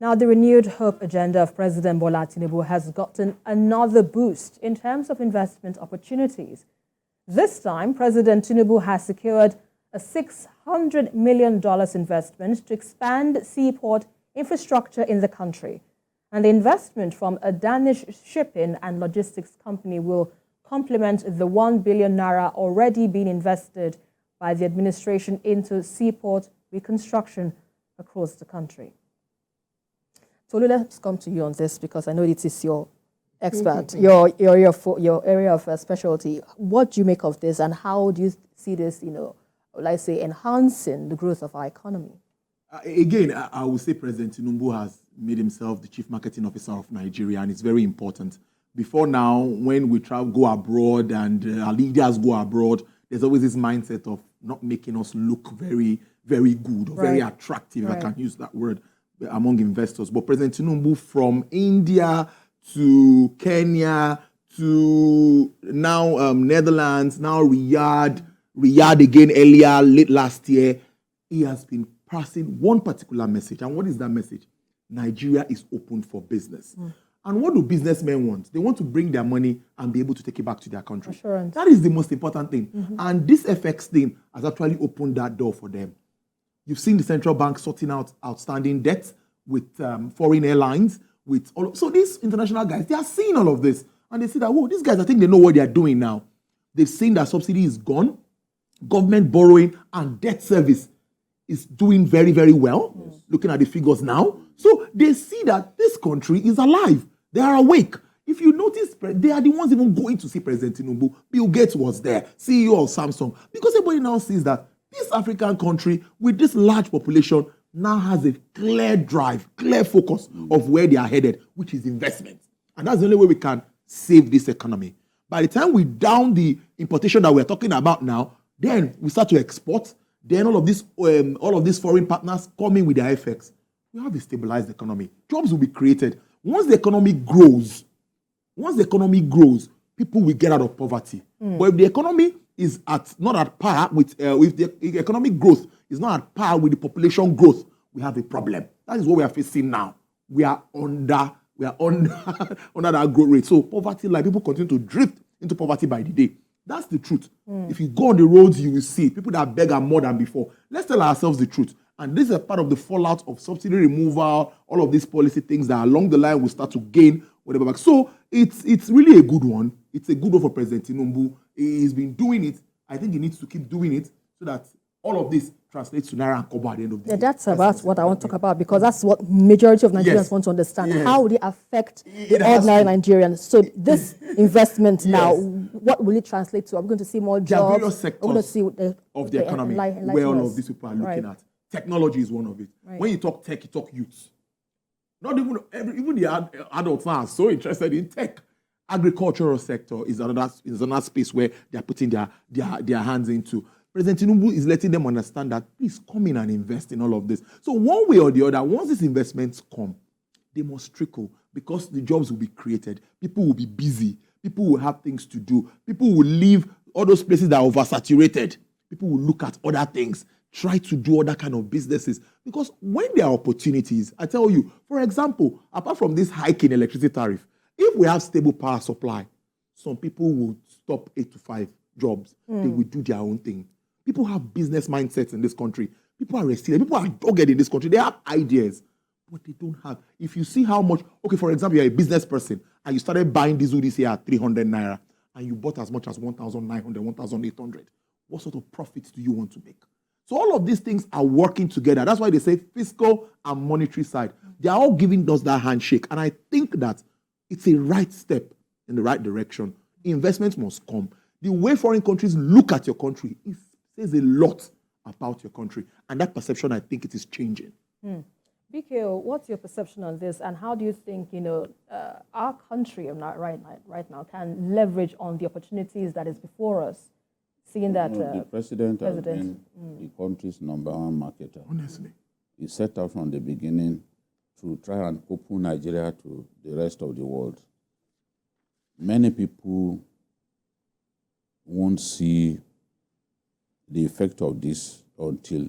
Now, the renewed hope agenda of President Bola Tinubu has gotten another boost in terms of investment opportunities. This time, President Tinubu has secured a $600 million investment to expand seaport infrastructure in the country. And the investment from a Danish shipping and logistics company will complement the 1 billion naira already being invested by the administration into seaport reconstruction across the country. Tolu, let's come to you on this because I know it is your expert, your area of specialty. What do you make of this, and how do you see this, let's say, enhancing the growth of our economy? Again, I would say President Tinubu has made himself the chief marketing officer of Nigeria, and it's very important. Before now, when we go abroad and our leaders go abroad, there's always this mindset of not making us look very, very good or very attractive, if I can use that word, among investors. But President Tinubu, from India to Kenya to now Netherlands, now Riyadh again earlier, late last year, he has been passing one particular message. And what is that message? Nigeria is open for business. And what do businessmen want? They want to bring their money and be able to take it back to their country. Assurance. That is the most important thing. And this FX thing has actually opened that door for them. You've seen the central bank sorting out outstanding debts with foreign airlines. So these international guys, they are seeing all of this. And they see that, whoa, these guys, I think they know what they are doing now. They've seen that subsidy is gone. Government borrowing and debt service is doing very, very well. Looking at the figures now. So they see that this country is alive. They are awake. If you notice, they are the ones even going to see President Tinubu. Bill Gates was there, CEO of Samsung. Because everybody now sees that this African country with this large population now has a clear drive, clear focus of where they are headed, which is investment. And that's the only way we can save this economy. By the time we down the importation that we're talking about now, then we start to export. Then all of these foreign partners come in with their FX. We have a stabilized economy. Jobs will be created. Once the economy grows, people will get out of poverty. But if the economy is not at par with if the economic growth is not at par with the population growth, we have a problem. That is what we are facing now. We are under that growth rate. So poverty, like people continue to drift into poverty by the day. That's the truth. If you go on the roads, you will see people that beg are more than before. Let's tell ourselves the truth. And this is a part of the fallout of subsidy removal, all of these policy things that along the line will start to gain whatever back. So it's really a good one. It's a good one for President Tinubu. He's been doing it. I think he needs to keep doing it so that all of this translates to naira and kobo at the end of the day. That's about what I want to talk about, because that's what majority of Nigerians want to understand. How will it affect the ordinary Nigerians? So this investment now, what will it translate to? Are we going to see more jobs? There are various sectors of the economy where all of these people are looking at. Technology is one of it. When you talk tech, you talk youth. Not even the adults now are so interested in tech. Agricultural sector is another space where they are putting their hands into. President Tinubu is letting them understand that please come in and invest in all of this. So one way or the other, once these investments come, they must trickle because the jobs will be created. People will be busy. People will have things to do. People will leave all those places that are oversaturated. People will look at other things, try to do other kind of businesses. Because when there are opportunities, I tell you, for example, apart from this hike in electricity tariff, if we have stable power supply, some people will stop 8 to 5 jobs. They will do their own thing. People have business mindsets in this country. People are resilient. People are dogged in this country. They have ideas, but they don't have. If you see how much, okay, for example, you're a business person and you started buying diesel this year at 300 naira and you bought as much as 1,900, 1,800. What sort of profits do you want to make? So all of these things are working together. That's why they say fiscal and monetary side. They are all giving us that handshake. And I think that it's a right step in the right direction. Investments must come. The way foreign countries look at your country says a lot about your country. And that perception, I think it is changing. BKO, what's your perception on this? And how do you think, our country right now can leverage on the opportunities that is before us? Seeing that the president has been the country's #1 marketer. Honestly. He set out from the beginning to try and open Nigeria to the rest of the world. Many people won't see the effect of this until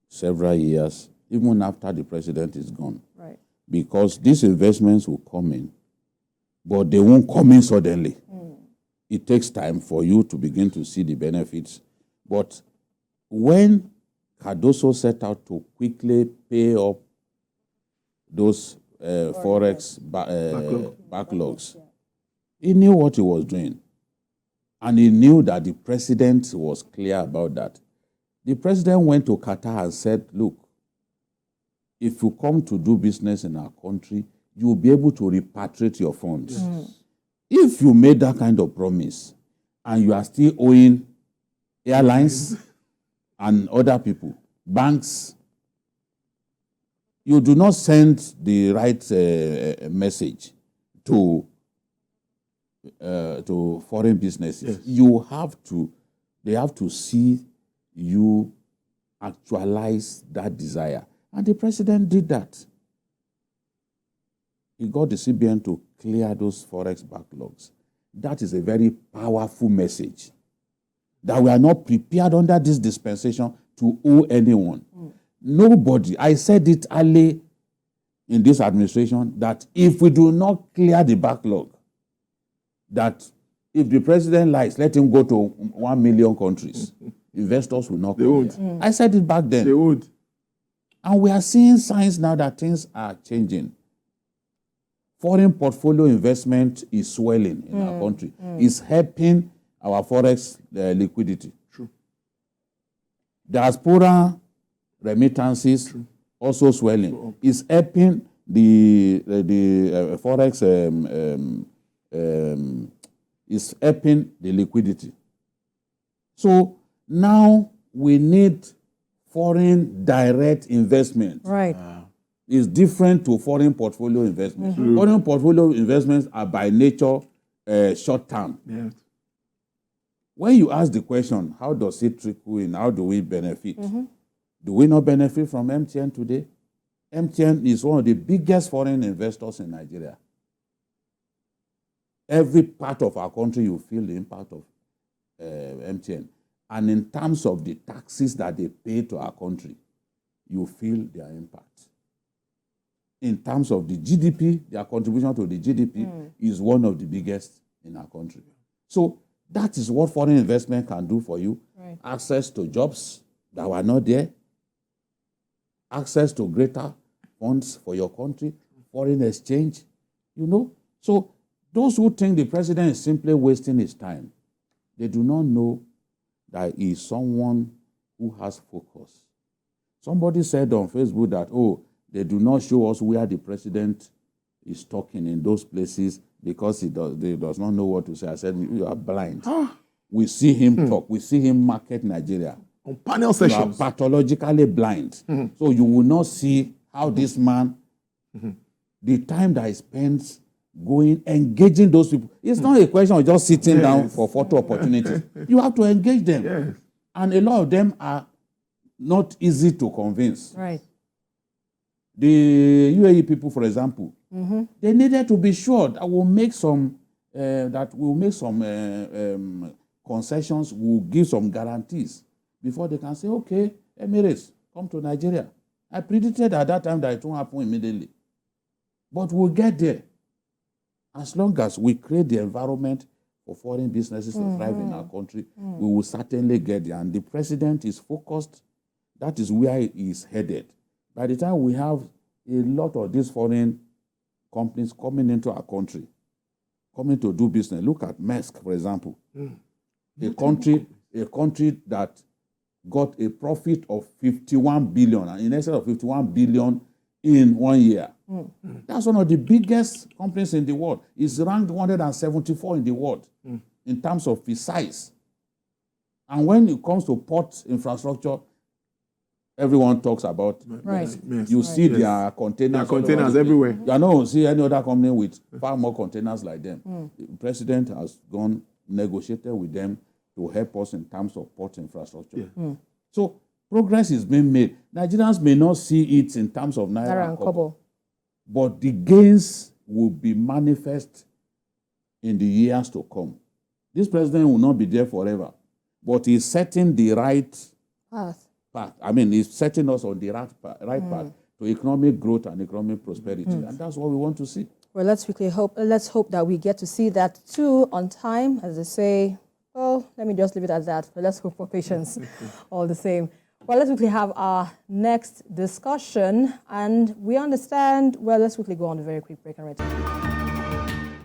several years, even after the president is gone. Right. because these investments will come in, but they won't come in suddenly. It takes time for you to begin to see the benefits. But when Cardoso set out to quickly pay up those forex backlogs, he knew what he was doing. And he knew that the president was clear about that. The president went to Qatar and said, look, if you come to do business in our country, you will be able to repatriate your funds. If you made that kind of promise and you are still owing airlines and other people, banks, you do not send the right message to foreign businesses. They have to see you actualize that desire. And the president did that. He got the CBN to clear those forex backlogs. That is a very powerful message that we are not prepared under this dispensation to owe anyone. Nobody, I said it early in this administration, that if we do not clear the backlog, that if the president likes, let him go to 1 million countries. Investors will not come. They won't. I said it back then. They would. And we are seeing signs now that things are changing. Foreign portfolio investment is swelling in our country. It's helping our forex liquidity. True. Diaspora remittances also swelling. It's helping the forex is helping the liquidity. So now we need foreign direct investment. Right. It's different to foreign portfolio investment. Foreign portfolio investments are by nature short term. Yes. When you ask the question, how does it trickle in? How do we benefit? Do we not benefit from MTN today? MTN is one of the biggest foreign investors in Nigeria. Every part of our country, you feel the impact of MTN. And in terms of the taxes that they pay to our country, you feel their impact. In terms of the GDP, their contribution to the GDP is one of the biggest in our country. So that is what foreign investment can do for you. Right. Access to jobs that were not there, access to greater funds for your country, foreign exchange, So those who think the president is simply wasting his time, they do not know that he is someone who has focus. Somebody said on Facebook that, they do not show us where the president is talking in those places because he does not know what to say. I said, you are blind. We see him talk. We see him market Nigeria. On panel sessions. You are pathologically blind. So you will not see how this man, the time that he spends engaging those people. It's not a question of just sitting down for photo opportunities. You have to engage them. Yes. And a lot of them are not easy to convince. Right. The UAE people, for example, they needed to be sure that we'll make some concessions, we'll give some guarantees before they can say, okay, Emirates, come to Nigeria. I predicted at that time that it won't happen immediately. But we'll get there. As long as we create the environment for foreign businesses to thrive in our country, we will certainly get there. And the president is focused. That is where he is headed. By the time we have a lot of these foreign companies coming into our country, coming to do business. Look at Maersk, for example. A country that got a profit of 51 billion, and in excess of 51 billion in 1 year. That's one of the biggest companies in the world. It's ranked 174 in the world in terms of its size. And when it comes to port infrastructure, everyone talks about you see their containers. There are containers everywhere. You are not going to see any other company with far more containers like them. The president has negotiated with them to help us in terms of port infrastructure. So progress is being made. Nigerians may not see it in terms of naira and kobo, but the gains will be manifest in the years to come. This president will not be there forever, but he's setting the right path. I mean, he's setting us on the right path to economic growth and economic prosperity. And that's what we want to see. Well, let's hope that we get to see that too on time, as they say. Well, let me just leave it at that. But let's hope for patience all the same. Well, let's quickly have our next discussion. And we understand, well, let's quickly go on a very quick break and return.